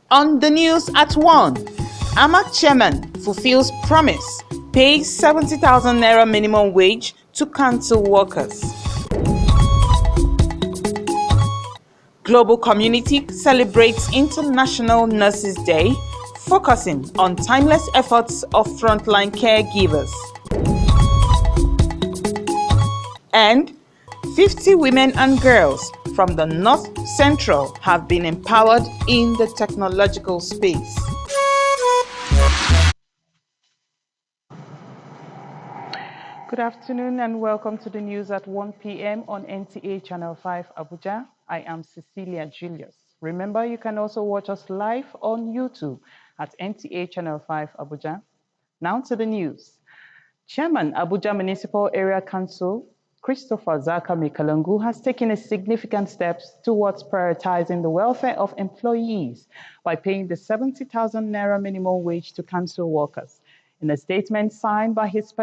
On the news at 1, AMAC chairman fulfills promise, pays 70,000 naira minimum wage to council workers. Global community celebrates International Nurses Day, focusing on timeless efforts of frontline caregivers. And 50 women and girls from the North Central have been empowered in the technological space. Good afternoon and welcome to the news at 1 p.m. on NTA Channel 5 Abuja. I am Cecilia Julius. Remember, you can also watch us live on YouTube at NTA Channel 5 Abuja. Now to the news. Chairman Abuja Municipal Area Council Christopher Zaka Mikalangu has taken a significant steps towards prioritizing the welfare of employees by paying the 70,000 naira minimum wage to council workers. In a statement signed by his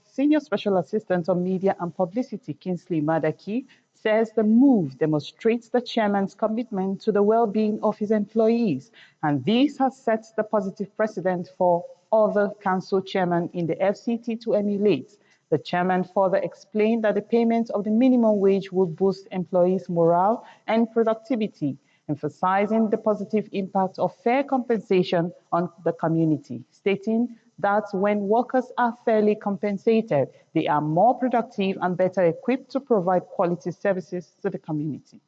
Senior Special Assistant on Media and Publicity, Kingsley Madaki, says the move demonstrates the chairman's commitment to the well-being of his employees, and this has set the positive precedent for other council chairmen in the FCT to emulate. The chairman further explained that the payment of the minimum wage would boost employees' morale and productivity, emphasizing the positive impact of fair compensation on the community, stating that when workers are fairly compensated, they are more productive and better equipped to provide quality services to the community.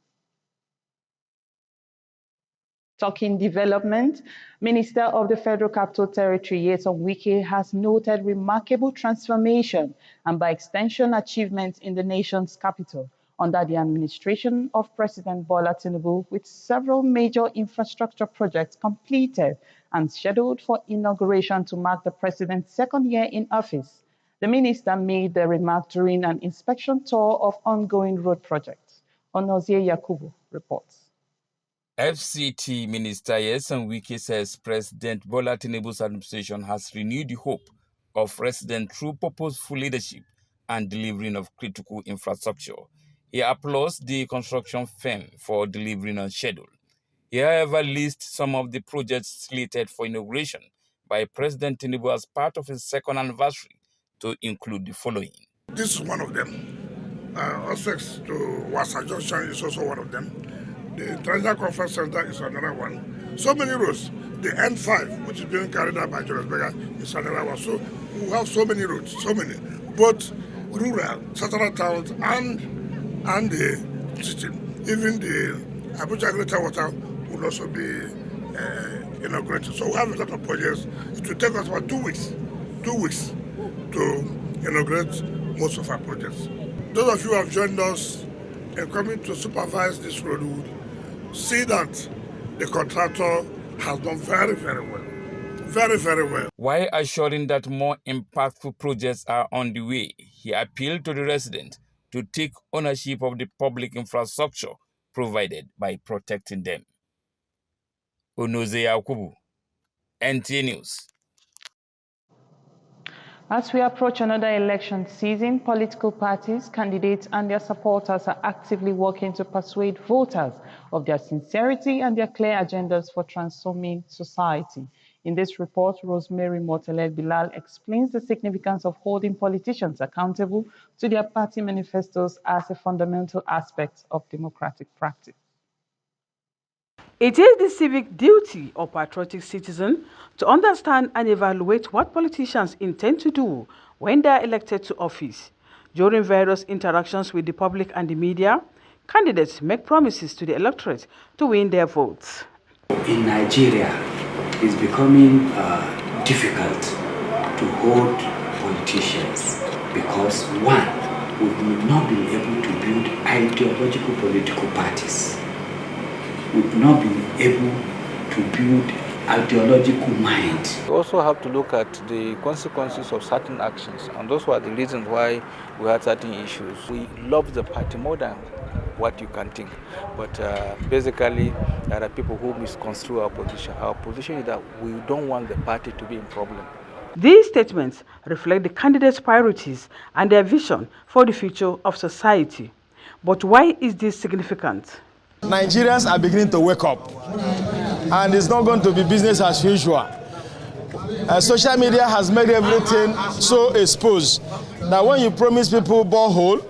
Talking development, Minister of the Federal Capital Territory, Nyesom Wike, has noted remarkable transformation and by extension achievements in the nation's capital under the administration of President Bola Tinubu, with several major infrastructure projects completed and scheduled for inauguration to mark the president's second year in office. The minister made the remark during an inspection tour of ongoing road projects. Onozie Yakubu reports. FCT Minister Nyesom Wike says President Bola Tinubu's administration has renewed the hope of residents through purposeful leadership and delivering of critical infrastructure. He applauds the construction firm for delivering on schedule. He, however, lists some of the projects slated for inauguration by President Tinubu as part of his second anniversary to include the following. This is one of them. Ossex to Wasa Junction is also one of them. The International Conference Center is another one. So many roads. The N5, which is being carried out by Julius Berger, is another one. So we have so many roads, so many. Both rural, central towns, and the city. Even the Abuja Greater Water will also be inaugurated. So we have a lot of projects. It will take us about 2 weeks to inaugurate most of our projects. Those of you who have joined us in coming to supervise this road would see that the contractor has done very, very well. Very, very well. While assuring that more impactful projects are on the way, he appealed to the residents to take ownership of the public infrastructure provided by protecting them. Onozie Yakubu, NTA News. As we approach another election season, political parties, candidates, and their supporters are actively working to persuade voters of their sincerity and their clear agendas for transforming society. In this report, Rosemary Moteled Bilal explains the significance of holding politicians accountable to their party manifestos as a fundamental aspect of democratic practice. It is the civic duty of patriotic citizens to understand and evaluate what politicians intend to do when they are elected to office. During various interactions with the public and the media, candidates make promises to the electorate to win their votes. In Nigeria, it's becoming difficult to hold politicians because, one, we will not be able to build ideological political parties. We will not be able to build ideological mind. We also have to look at the consequences of certain actions, and those were the reasons why we had certain issues. We love the party more than what you can think, but basically there are people who misconstrue our position. Our position is that we don't want the party to be in problem. These statements reflect the candidates' priorities and their vision for the future of society. But why is this significant? Nigerians are beginning to wake up. and it's not going to be business as usual. Social media has made everything so exposed that when you promise people borehole,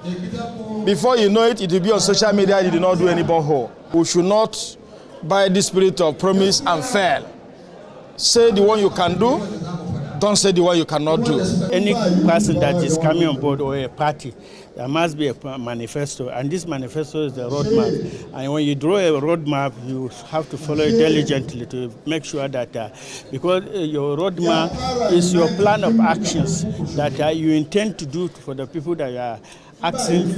before you know it, it will be on social media, you did not do any borehole. We should not buy the spirit of promise and fail. Say the one you can do, don't say the one you cannot do. Any person that is coming on board or a party, there must be a manifesto, and this manifesto is the roadmap. And when you draw a roadmap, you have to follow it diligently to make sure that, because your roadmap is your plan of actions that you intend to do for the people that are asking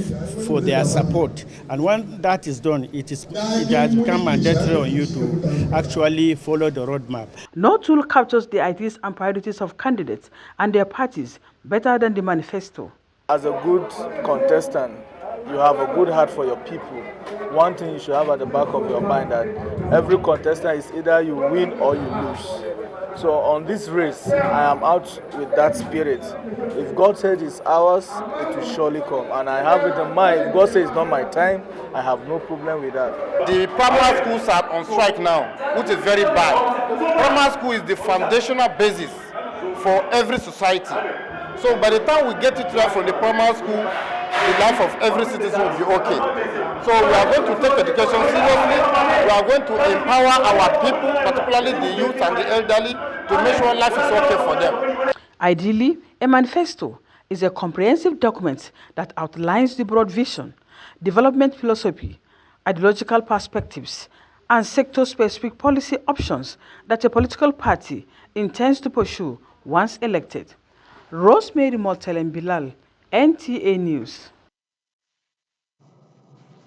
for their support. And when that is done, it has become mandatory on you to actually follow the roadmap. No tool captures the ideas and priorities of candidates and their parties better than the manifesto. As a good contestant, you have a good heart for your people. One thing you should have at the back of your mind that every contestant is either you win or you lose. So on this race, I am out with that spirit. If God said it's ours, it will surely come. And I have it in mind, if God says it's not my time, I have no problem with that. The primary schools are on strike now, which is very bad. Primary school is the foundational basis for every society. So by the time we get it right from the primary school, the life of every citizen will be okay. So we are going to take education seriously. We are going to empower our people, particularly the youth and the elderly, to make sure life is okay for them. Ideally, a manifesto is a comprehensive document that outlines the broad vision, development philosophy, ideological perspectives, and sector-specific policy options that a political party intends to pursue once elected. Rosemary Motelem Bilal, NTA News.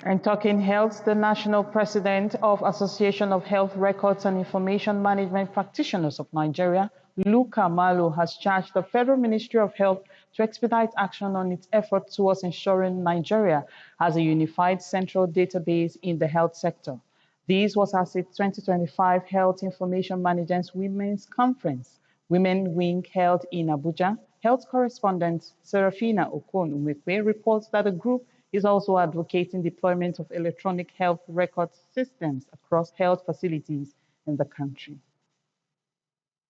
And talking health, the national president of Association of Health Records and Information Management Practitioners of Nigeria, Luka Malo, has charged the Federal Ministry of Health to expedite action on its efforts towards ensuring Nigeria has a unified central database in the health sector. This was at its 2025 Health Information Management Women's Conference, Women Wing, held in Abuja. Health correspondent Serafina Okon-Umekwe reports that the group is also advocating deployment of electronic health record systems across health facilities in the country.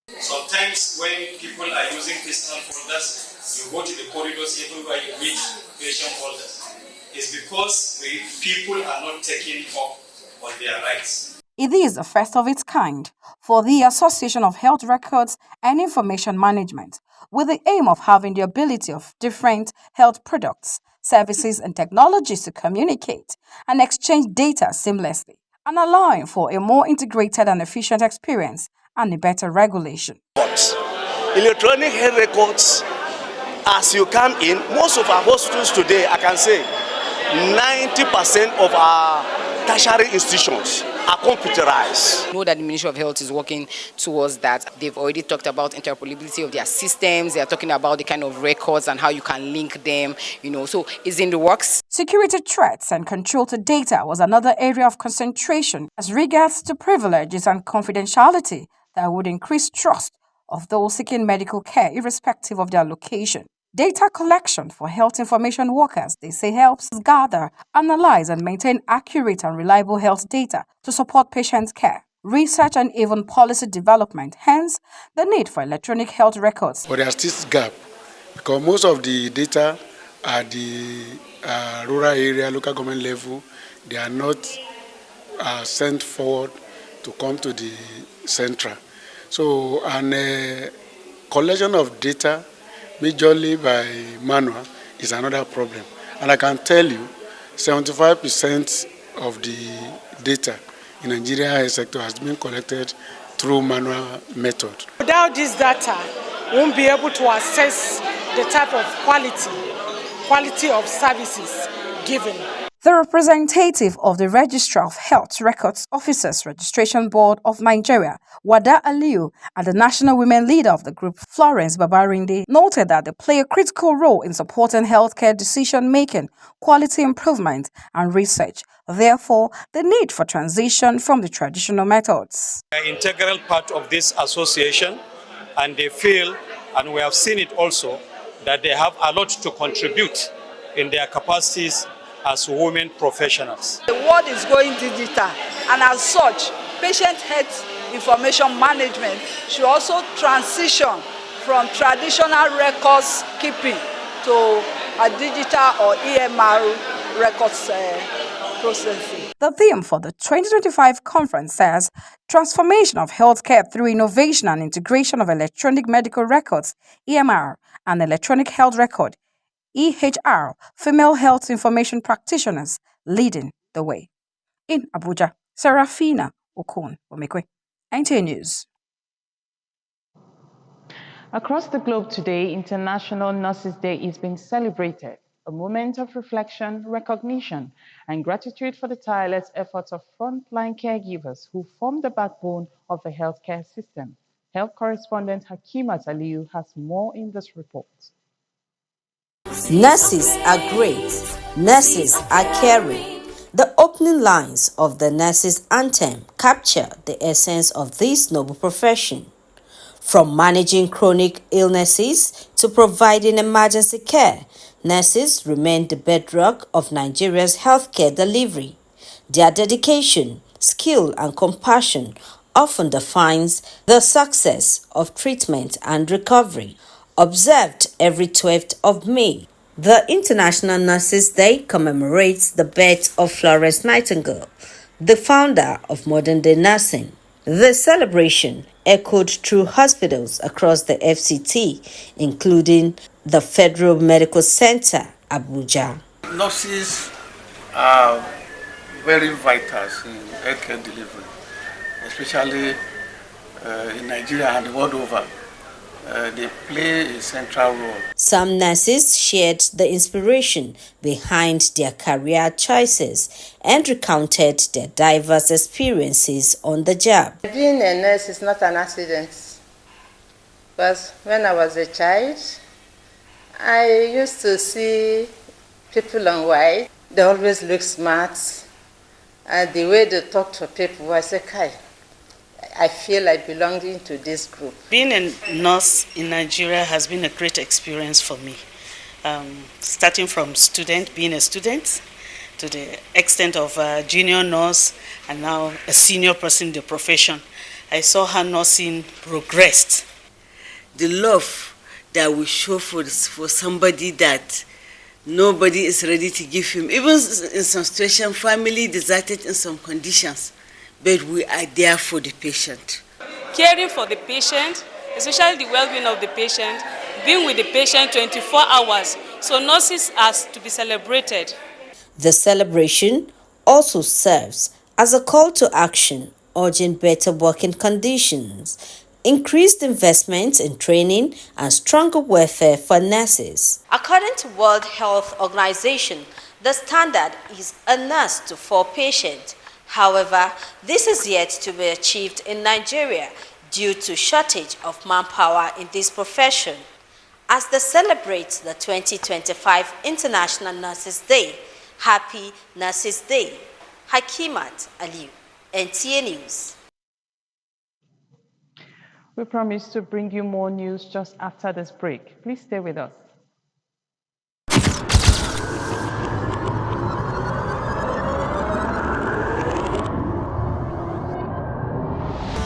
Sometimes when people are using personal folders, you go to the corridors everywhere you meet patient folders. It's because people are not taking up on their rights. It is the first of its kind for the Association of Health Records and Information Management, with the aim of having the ability of different health products, services, and technologies to communicate and exchange data seamlessly, and allowing for a more integrated and efficient experience and a better regulation. Electronic health records, as you come in, most of our hospitals today, I can say 90% of our tertiary institutions are computerized. I know that the Ministry of Health is working towards that. They've already talked about interoperability of their systems. They are talking about the kind of records and how you can link them, so it's in the works. Security threats and control to data was another area of concentration as regards to privileges and confidentiality that would increase trust of those seeking medical care irrespective of their location. Data collection for health information workers, they say, helps gather, analyze, and maintain accurate and reliable health data to support patient care, research, and even policy development. Hence, the need for electronic health records. But there's this gap because most of the data at the rural area, local government level, they are not sent forward to come to the central. So, collection of data majorly by manual is another problem. And I can tell you, 75% of the data in Nigeria health sector has been collected through manual method. Without this data, we won't be able to assess the type of quality of services given. The representative of the Registrar of Health Records Officers Registration Board of Nigeria, Wada Aliyu, and the national women leader of the group, Florence Babarinde, noted that they play a critical role in supporting healthcare decision-making, quality improvement, and research. Therefore, the need for transition from the traditional methods. An integral part of this association, and they feel, and we have seen it also, that they have a lot to contribute in their capacities as women professionals. The world is going digital, and as such, patient health information management should also transition from traditional records keeping to a digital or EMR records processing. The theme for the 2025 conference says transformation of healthcare through innovation and integration of electronic medical records, EMR, and electronic health record, EHR, female health information practitioners leading the way. In Abuja, Serafina Okon Omekwe, NTA News. Across the globe today, International Nurses Day is being celebrated, a moment of reflection, recognition, and gratitude for the tireless efforts of frontline caregivers who form the backbone of the healthcare system. Health correspondent Hakimat Aliyu has more in this report. Nurses are great. Nurses are caring. The opening lines of the nurses' anthem capture the essence of this noble profession. From managing chronic illnesses to providing emergency care, nurses remain the bedrock of Nigeria's healthcare delivery. Their dedication, skill, and compassion often defines the success of treatment and recovery. Observed every 12th of May, the International Nurses Day commemorates the birth of Florence Nightingale, the founder of modern-day nursing. The celebration echoed through hospitals across the FCT, including the Federal Medical Center, Abuja. Nurses are very vital in healthcare delivery, especially in Nigeria and the world over. They play a central role. Some nurses shared the inspiration behind their career choices and recounted their diverse experiences on the job. Being a nurse is not an accident. Because when I was a child, I used to see people on white. They always look smart. And the way they talk to people, I say, Kai, I feel like belonging to this group. Being a nurse in Nigeria has been a great experience for me. Starting from being a student, to the extent of a junior nurse, and now a senior person in the profession. I saw how nursing progressed. The love that we show for somebody that nobody is ready to give him, even in some situations, family deserted in some conditions. But we are there for the patient. Caring for the patient, especially the well-being of the patient, being with the patient 24 hours. So nurses are to be celebrated. The celebration also serves as a call to action, urging better working conditions, increased investment in training, and stronger welfare for nurses. According to World Health Organization, the standard is a nurse to 4 patients. However, this is yet to be achieved in Nigeria due to shortage of manpower in this profession. As they celebrate the 2025 International Nurses Day, Happy Nurses Day. Hakimat Aliyu, NTA News. We promise to bring you more news just after this break. Please stay with us.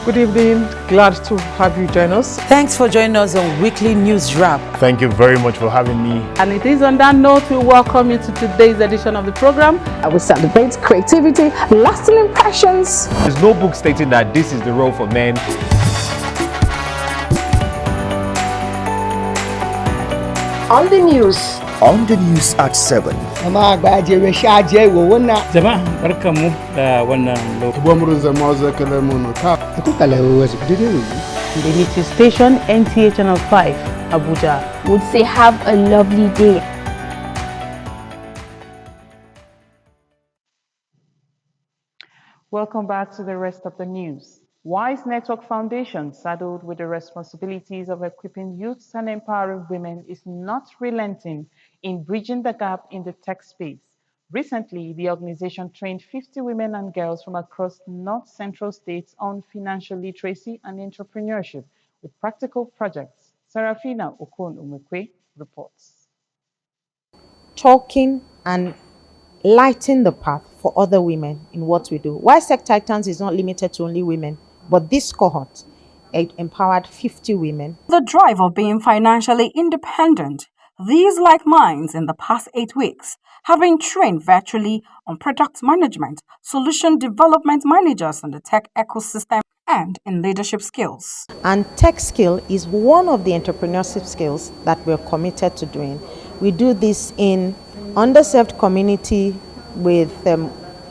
Good evening. Glad to have you join us. Thanks for joining us on Weekly News Wrap. Thank you very much for having me. And it is on that note we welcome you to today's edition of the program. I will celebrate creativity, lasting impressions. There's no book stating that this is the role for men. On the news. On the news at 7. The Unity Station, NTA Channel 5, Abuja. Would say have a lovely day. Welcome back to the rest of the news. Wise Network Foundation, saddled with the responsibilities of equipping youths and empowering women, is not relenting in bridging the gap in the tech space. Recently, the organization trained 50 women and girls from across North Central states on financial literacy and entrepreneurship with practical projects. Serafina Okon Umekwe reports. Talking and lighten the path for other women in what we do. Why Sec Titans is not limited to only women, but this cohort empowered 50 women. The drive of being financially independent, these like minds in the past 8 weeks have been trained virtually on product management, solution development managers in the tech ecosystem, and in leadership skills. And tech skill is one of the entrepreneurship skills that we're committed to doing. We do this in underserved community with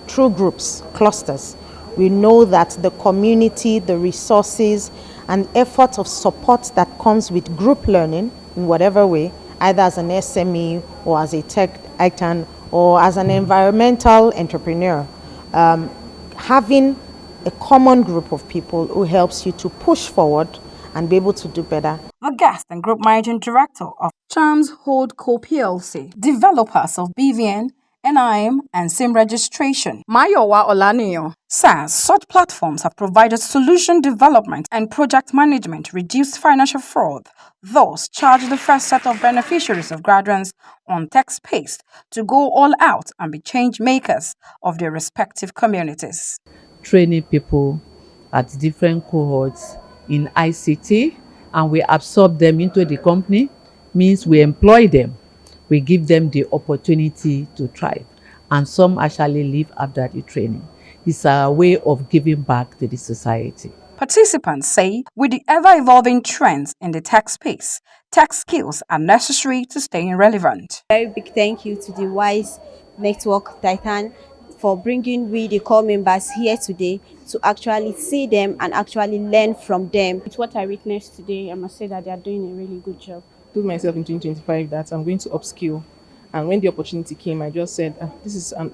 through groups, clusters. We know that the community, the resources, and effort of support that comes with group learning in whatever way, either as an SME or as a tech titan or as an environmental entrepreneur, having a common group of people who helps you to push forward and be able to do better. The guest and group managing director of Charms Holdco PLC, developers of BVN, NIM, and SIM registration, Mayowa Olaniyo, says such platforms have provided solution development and project management, reduced financial fraud, thus charge the first set of beneficiaries of graduates on tech space to go all out and be change makers of their respective communities. Training people at different cohorts in ICT, and we absorb them into the company, means we employ them. We give them the opportunity to thrive, and some actually leave after the training. It's a way of giving back to the society. Participants say with the ever-evolving trends in the tech space, tech skills are necessary to stay relevant. Very big thank you to the WISE Network Titan for bringing we, the core members, here today to actually see them and actually learn from them. With what I witnessed today, I must say that they are doing a really good job. I told myself in 2025 that I'm going to upskill, and when the opportunity came, I just said this is a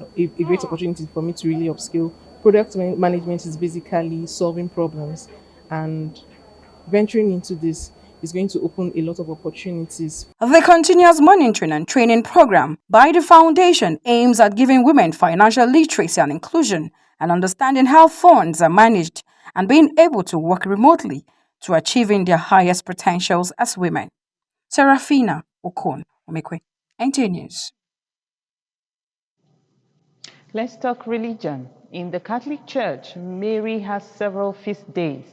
great opportunity for me to really upskill. Product management is basically solving problems, and venturing into this is going to open a lot of opportunities. The continuous monitoring and training program by the foundation aims at giving women financial literacy and inclusion, and understanding how funds are managed, and being able to work remotely to achieving their highest potentials as women. Serafina Okon Omekwe, NTA News. Let's talk religion. In the Catholic Church, Mary has several feast days.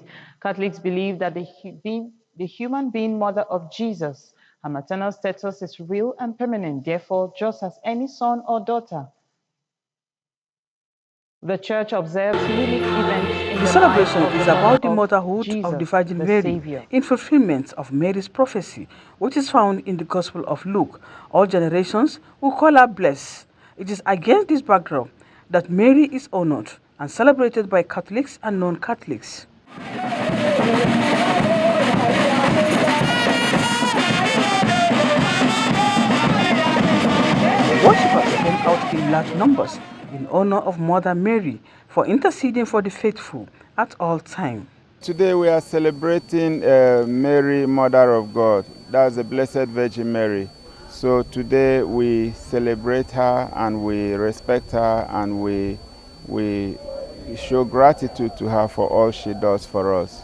Catholics believe that the human being mother of Jesus, her maternal status is real and permanent, therefore just as any son or daughter. The church observes unique events in the celebration is about the motherhood of the Virgin Mary in fulfillment of Mary's prophecy, which is found in the Gospel of Luke. All generations will call her blessed. It is against this backdrop that Mary is honored and celebrated by Catholics and non-Catholics. Worshippers came out in large numbers in honor of Mother Mary for interceding for the faithful at all times. Today we are celebrating Mary, Mother of God. That's the Blessed Virgin Mary. So today we celebrate her and we respect her and we show gratitude to her for all she does for us.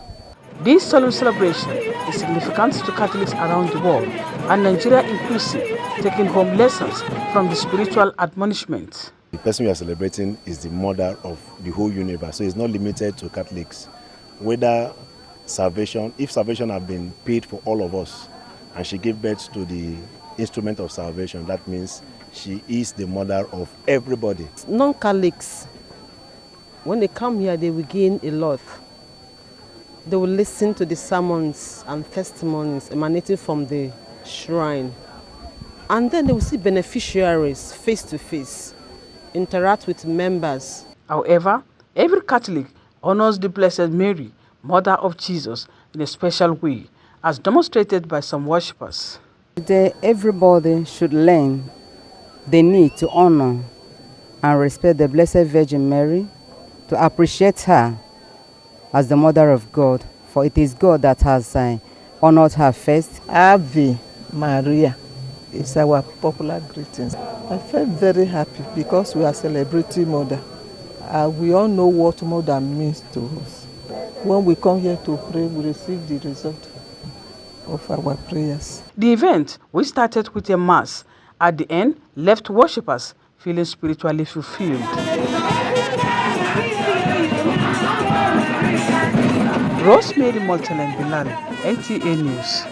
This solemn celebration is significant to Catholics around the world, and Nigeria inclusive, taking home lessons from the spiritual admonishment. The person we are celebrating is the mother of the whole universe, so it's not limited to Catholics. Whether salvation, if salvation has been paid for all of us, and she gave birth to the instrument of salvation, that means she is the mother of everybody. Non-Catholics, when they come here, they will gain a lot. They will listen to the sermons and testimonies emanating from the shrine. And then they will see beneficiaries face to face, interact with members. However, every Catholic honors the Blessed Mary, Mother of Jesus, in a special way, as demonstrated by some worshippers. Today, everybody should learn the need to honor and respect the Blessed Virgin Mary, to appreciate her as the Mother of God, for it is God that has honored her first. Ave Maria is our popular greetings. I felt very happy because we are celebrating Mother. We all know what Mother means to us. When we come here to pray, we receive the result of our prayers. The event, which started with a mass, at the end left worshippers feeling spiritually fulfilled. Rosemary Moltelen Bilal, NTA News.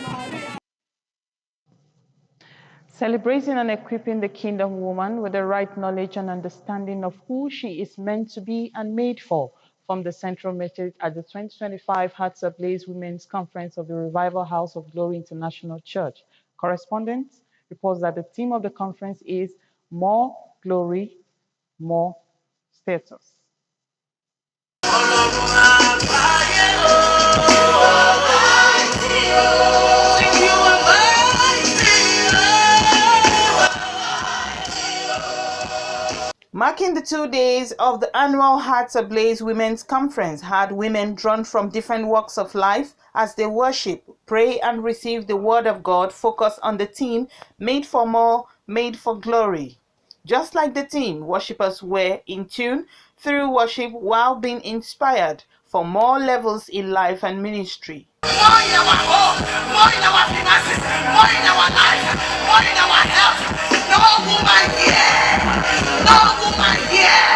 Celebrating and equipping the kingdom woman with the right knowledge and understanding of who she is meant to be and made for, from the central message at the 2025 Hearts Ablaze Women's Conference of the Revival House of Glory International Church. Correspondent reports that the theme of the conference is More Glory, More Status. Marking the 2 days of the annual Hearts Ablaze Women's Conference had women drawn from different walks of life as they worship, pray, and receive the Word of God focused on the theme, Made for More, Made for Glory. Just like the theme, worshippers were in tune through worship while being inspired for more levels in life and ministry. More in our home, more in our finances, more in our life, more in our health. No woman here, no woman here.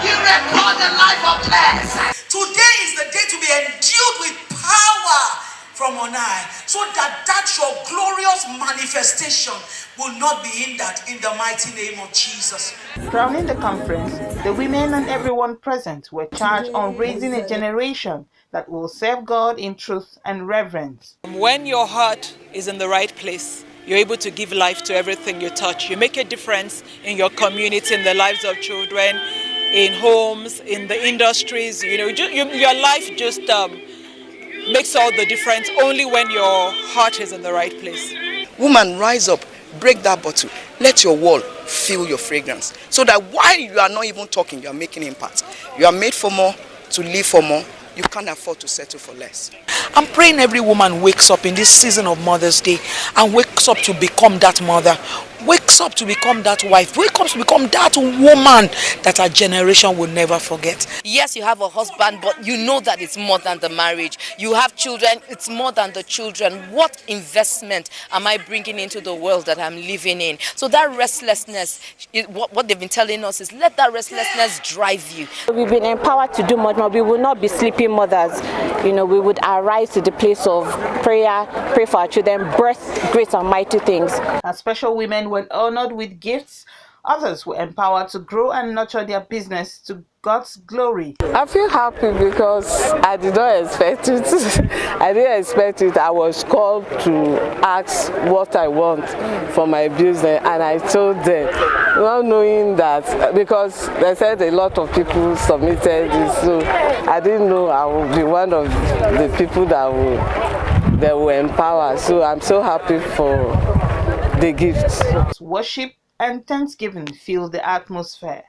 You record the life of less. Today is the day to be endued with power from on high, so that your glorious manifestation will not be hindered in the mighty name of Jesus. Crowning the conference, the women and everyone present were charged on raising a generation that will serve God in truth and reverence. When your heart is in the right place, you're able to give life to everything you touch. You make a difference in your community, in the lives of children, in homes, in the industries. You know, your life just makes all the difference only when your heart is in the right place. Woman, rise up, break that bottle. Let your wall feel your fragrance, so that while you are not even talking, you are making impact. You are made for more, to live for more. You can't afford to settle for less. I'm praying every woman wakes up in this season of Mother's Day and wakes up to become that mother, wakes up to become that wife, wakes up to become that woman that our generation will never forget. Yes, you have a husband, but you know that it's more than the marriage. You have children, it's more than the children. What investment am I bringing into the world that I'm living in? So that restlessness, what they've been telling us is let that restlessness drive you. We've been empowered to do much more. We will not be sleeping mothers. You know, we would arise to the place of prayer, pray for our children, birth great and mighty things. As special women were honored with gifts, others were empowered to grow and nurture their business to God's glory. I feel happy because I did not expect it. I didn't expect it. I was called to ask what I want for my business, and I told them, not knowing that, because they said a lot of people submitted this, so I didn't know I would be one of the people that will empower. So I'm so happy for the gifts. Worship and thanksgiving fill the atmosphere.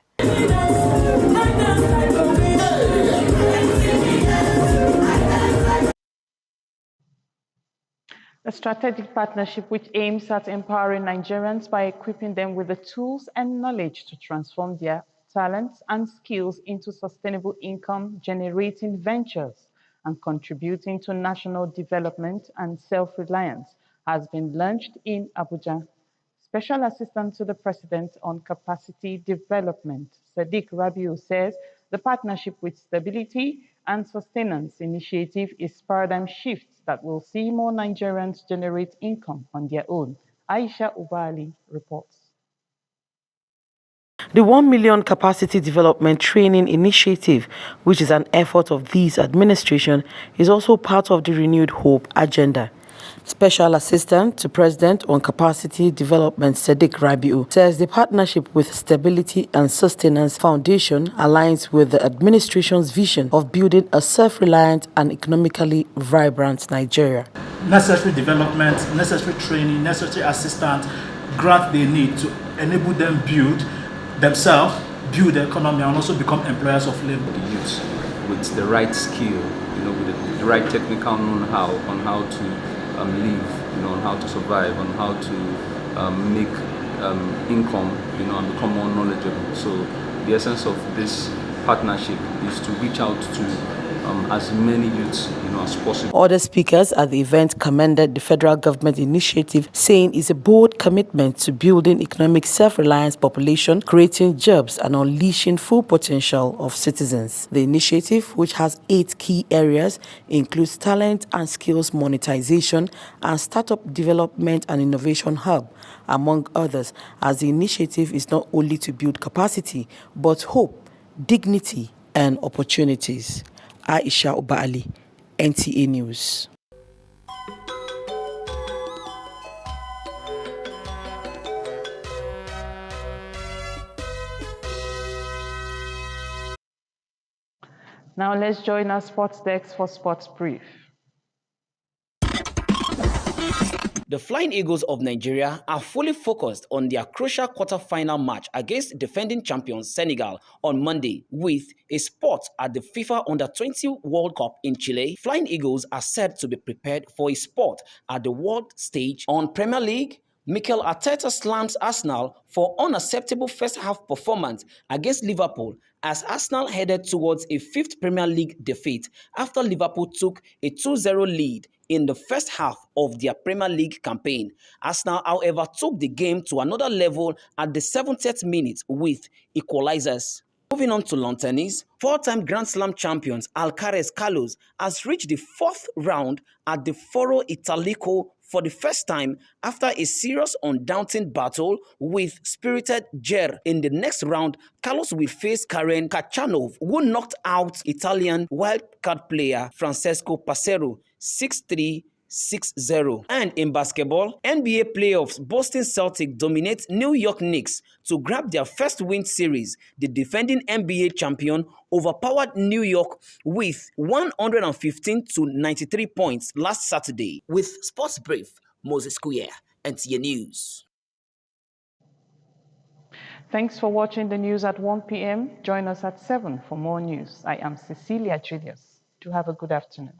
A strategic partnership which aims at empowering Nigerians by equipping them with the tools and knowledge to transform their talents and skills into sustainable income generating ventures and contributing to national development and self-reliance has been launched in Abuja. Special Assistant to the President on Capacity Development, Sadiq Rabiu, says the partnership with Stability and Sustenance Initiative is paradigm shift that will see more Nigerians generate income on their own. Aisha Ubali reports. The 1 Million Capacity Development Training Initiative, which is an effort of this administration, is also part of the Renewed Hope agenda. Special Assistant to President on Capacity Development, Sadiq Rabiu, says the partnership with Stability and Sustenance Foundation aligns with the administration's vision of building a self-reliant and economically vibrant Nigeria. Necessary development, necessary training, necessary assistance, grant they need to enable them build themselves, build the economy, and also become employers of labor. The youth with the right skill, with the right technical know-how on how to live, on how to survive, on how to make income, and become more knowledgeable. So the essence of this partnership is to reach out to as many youths, as possible. Other speakers at the event commended the federal government initiative, saying it's a bold commitment to building economic self-reliance population, creating jobs and unleashing full potential of citizens. The initiative, which has 8 key areas, includes talent and skills monetization and startup development and innovation hub, among others, as the initiative is not only to build capacity, but hope, dignity and opportunities. Aisha Obaali, NTA News. Now let's join our sports desk for Sports Brief. The Flying Eagles of Nigeria are fully focused on their crucial quarter-final match against defending champions Senegal on Monday with a spot at the FIFA Under-20 World Cup in Chile. Flying Eagles are set to be prepared for a spot at the world stage. On Premier League, Mikel Arteta slams Arsenal for unacceptable first-half performance against Liverpool as Arsenal headed towards a 5th Premier League defeat after Liverpool took a 2-0 lead in the first half of their Premier League campaign. Arsenal, however, took the game to another level at the 70th minute with equalizers. Moving on to lawn tennis, 4-time Grand Slam champions Alcaraz Carlos has reached the 4th round at the Foro Italico for the first time after a serious undaunting battle with spirited Ger. In the next round, Carlos will face Karen Khachanov, who knocked out Italian wildcard player Francesco Passero 6-3, 6-0. And in basketball, NBA playoffs, Boston Celtics dominate New York Knicks to grab their first win series. The defending NBA champion overpowered New York with 115-93 points last Saturday. With Sports Brief, Moses Kuye, NTA News. Thanks for watching the news at 1 p.m. Join us at 7 for more news. I am Cecilia Julius. Do have a good afternoon.